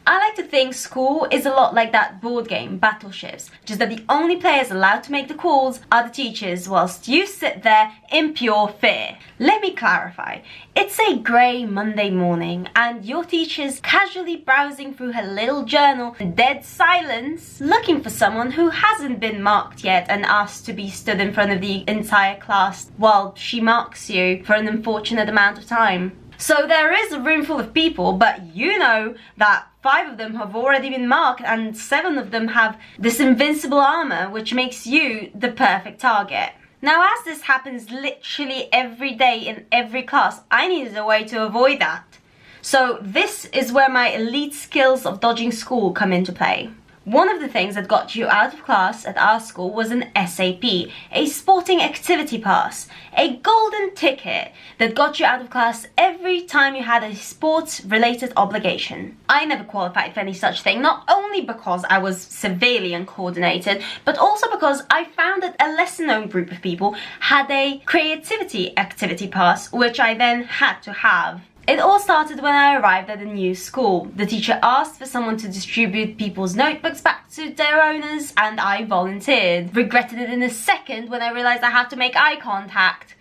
I like to think school is a lot like that board game, Battleships, just that the only players allowed to make the calls are the teachers, whilst you sit there in pure fear. Let me clarify. It's a grey Monday morning and your teacher's casually browsing through her little journal in dead silence, looking for someone who hasn't been marked yet and asked to be stood in front of the entire class while she marks you for an unfortunate amount of time. So there is a room full of people, but you know that 5 of them have already been marked and 7 of them have this invincible armor, which makes you the perfect target. Now, as this happens literally every day in every class, I needed a way to avoid that. So this is where my elite skills of dodging school come into play. One of the things that got you out of class at our school was an SAP, a sporting activity pass, a golden ticket that got you out of class every time you had a sports-related obligation. I never qualified for any such thing, not only because I was severely uncoordinated, but also because I found that a lesser-known group of people had a creativity activity pass, which I then had to have. It all started when I arrived at a new school. The teacher asked for someone to distribute people's notebooks back to their owners and I volunteered. Regretted it in a second when I realised I had to make eye contact.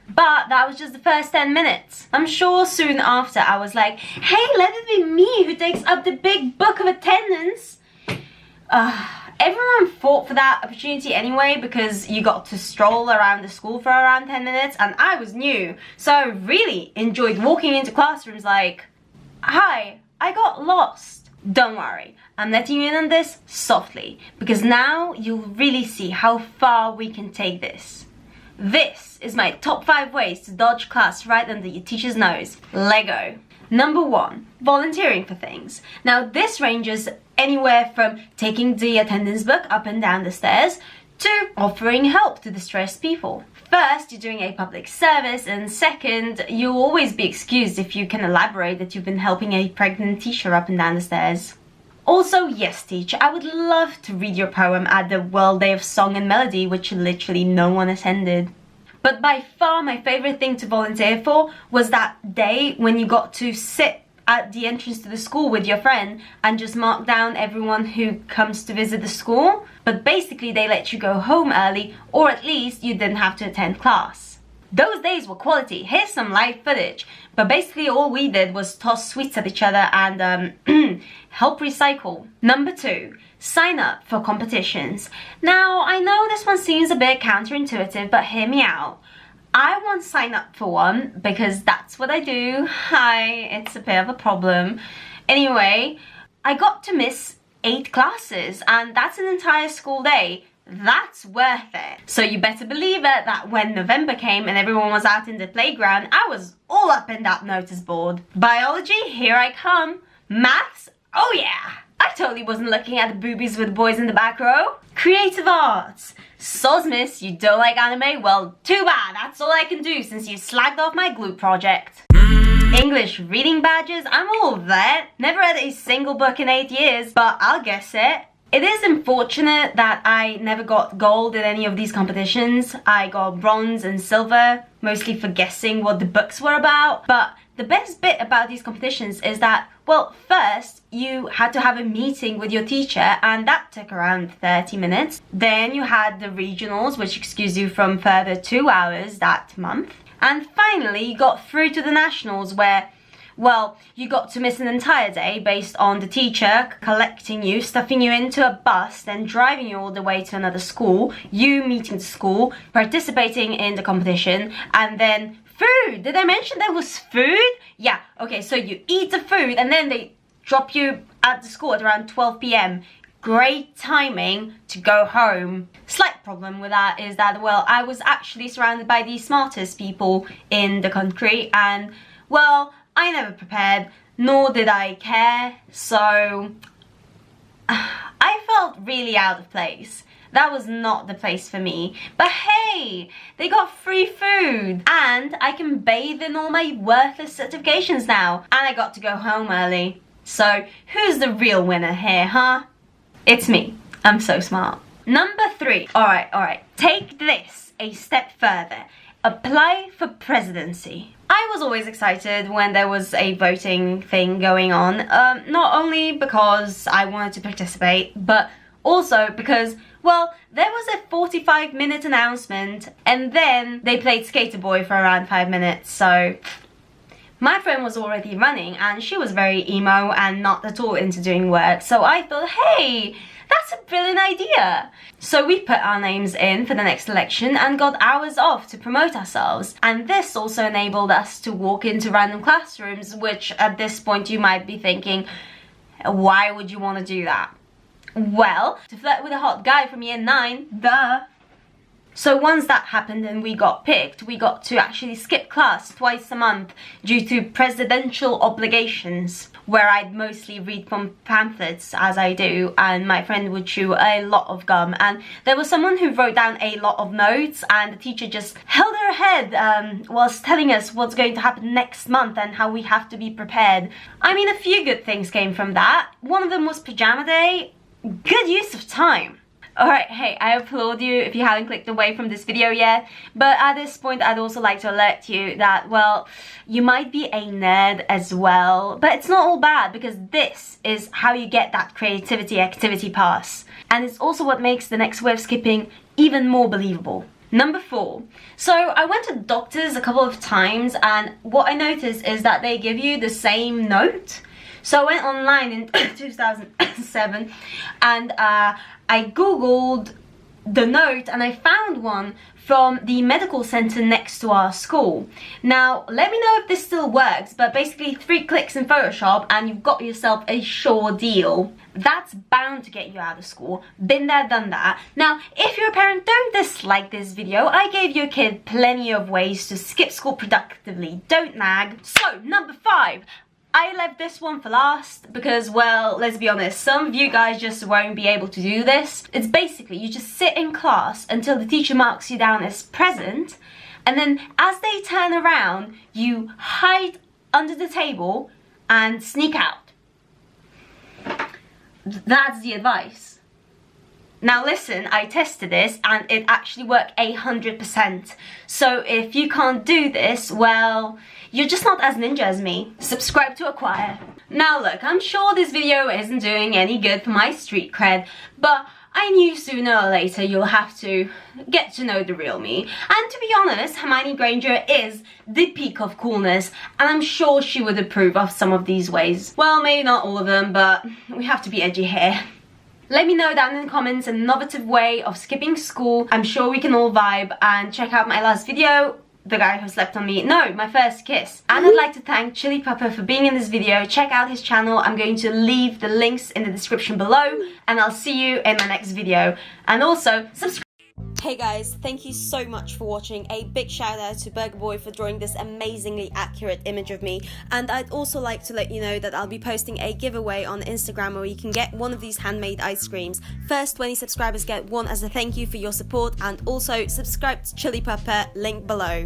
But that was just the first 10 minutes. I'm sure soon after I was like, hey, let it be me who takes up the big book of attendance. Everyone fought for that opportunity anyway because you got to stroll around the school for around 10 minutes and I was new. So I really enjoyed walking into classrooms like, hi, I got lost. Don't worry, I'm letting you in on this softly because now you'll really see how far we can take this. This is my top 5 ways to dodge class right under your teacher's nose. Lego. Number 1, volunteering for things. Now this ranges anywhere from taking the attendance book up and down the stairs to offering help to distressed people. First, you're doing a public service, and second, you'll always be excused if you can elaborate that you've been helping a pregnant teacher up and down the stairs. Also, yes teacher, I would love to read your poem at the World Day of Song and Melody, which literally no one attended. But by far my favourite thing to volunteer for was that day when you got to sit at the entrance to the school with your friend and just mark down everyone who comes to visit the school. But basically they let you go home early, or at least you didn't have to attend class. Those days were quality. Here's some live footage. But basically all we did was toss sweets at each other and help recycle. Number 2. Sign up for competitions. Now, I know this one seems a bit counterintuitive, but hear me out. I won't sign up for one because that's what I do. Hi, it's a bit of a problem. Anyway, I got to miss 8 classes and that's an entire school day. That's worth it. So you better believe it that when November came and everyone was out in the playground, I was all up in that notice board. Biology, here I come. Maths, oh yeah. I totally wasn't looking at the boobies with the boys in the back row. Creative arts. Sosmis, you don't like anime? Well, too bad. That's all I can do since you slagged off my glue project. English reading badges, I'm all there. Never read a single book in 8 years, but I'll guess it. It is unfortunate that I never got gold in any of these competitions. I got bronze and silver, mostly for guessing what the books were about. But the best bit about these competitions is that, well, first you had to have a meeting with your teacher and that took around 30 minutes. Then you had the regionals, which excused you from further 2 hours that month. And finally you got through to the nationals where, well, you got to miss an entire day based on the teacher collecting you, stuffing you into a bus, then driving you all the way to another school, you meeting the school, participating in the competition, and then food. Did I mention there was food? Yeah, okay, so you eat the food and then they drop you at the school at around 12 p.m. Great timing to go home. Slight problem with that is that, well, I was actually surrounded by the smartest people in the country and, well, I never prepared, nor did I care, so I felt really out of place. That was not the place for me. But hey, they got free food and I can bathe in all my worthless certifications now. And I got to go home early. So who's the real winner here, huh? It's me. I'm so smart. Number 3. Alright. Take this a step further. apply for presidency. I was always excited when there was a voting thing going on, not only because I wanted to participate, but also because, well, there was a 45-minute announcement and then they played Skater Boy for around 5 minutes, so my friend was already running and she was very emo and not at all into doing work, so I thought, hey, that's a brilliant idea. So we put our names in for the next election and got hours off to promote ourselves. And this also enabled us to walk into random classrooms, which at this point you might be thinking, why would you want to do that? Well, to flirt with a hot guy from year 9, duh. So once that happened and we got picked, we got to actually skip class twice a month due to presidential obligations, where I'd mostly read from pamphlets, as I do, and my friend would chew a lot of gum. And there was someone who wrote down a lot of notes, and the teacher just held her head whilst telling us what's going to happen next month and how we have to be prepared. I mean, a few good things came from that. One of them was pajama day. Good use of time. Alright, hey, I applaud you if you haven't clicked away from this video yet, but at this point I'd also like to alert you that, well, you might be a nerd as well, but it's not all bad, because this is how you get that creativity activity pass, and it's also what makes the next way of skipping even more believable. Number 4. So I went to doctors a couple of times, and what I noticed is that they give you the same note. So I went online in 2007 and I googled the note and I found one from the medical center next to our school. Now, let me know if this still works, but basically 3 clicks in Photoshop and you've got yourself a sure deal. That's bound to get you out of school. Been there, done that. Now, if you're a parent, don't dislike this video. I gave your kid plenty of ways to skip school productively. Don't nag. So, number 5. I left this one for last because, well, let's be honest, some of you guys just won't be able to do this. It's basically you just sit in class until the teacher marks you down as present, and then as they turn around, you hide under the table and sneak out. That's the advice. Now listen, I tested this and it actually worked 100%. So if you can't do this, well, you're just not as ninja as me. Subscribe to acquire. Now look, I'm sure this video isn't doing any good for my street cred, but I knew sooner or later you'll have to get to know the real me. And to be honest, Hermione Granger is the peak of coolness, and I'm sure she would approve of some of these ways. Well, maybe not all of them, but we have to be edgy here. Let me know down in the comments an innovative way of skipping school. I'm sure we can all vibe, and check out my last video, the guy who slept on me. No, my first kiss. And I'd like to thank Chilli Pupper for being in this video. Check out his channel. I'm going to leave the links in the description below, and I'll see you in my next video. And also, subscribe. Hey guys, thank you so much for watching. A big shout out to Burger Boy for drawing this amazingly accurate image of me. And I'd also like to let you know that I'll be posting a giveaway on Instagram where you can get one of these handmade ice creams. First 20 subscribers get one as a thank you for your support, and also subscribe to Chilli Pupper, link below.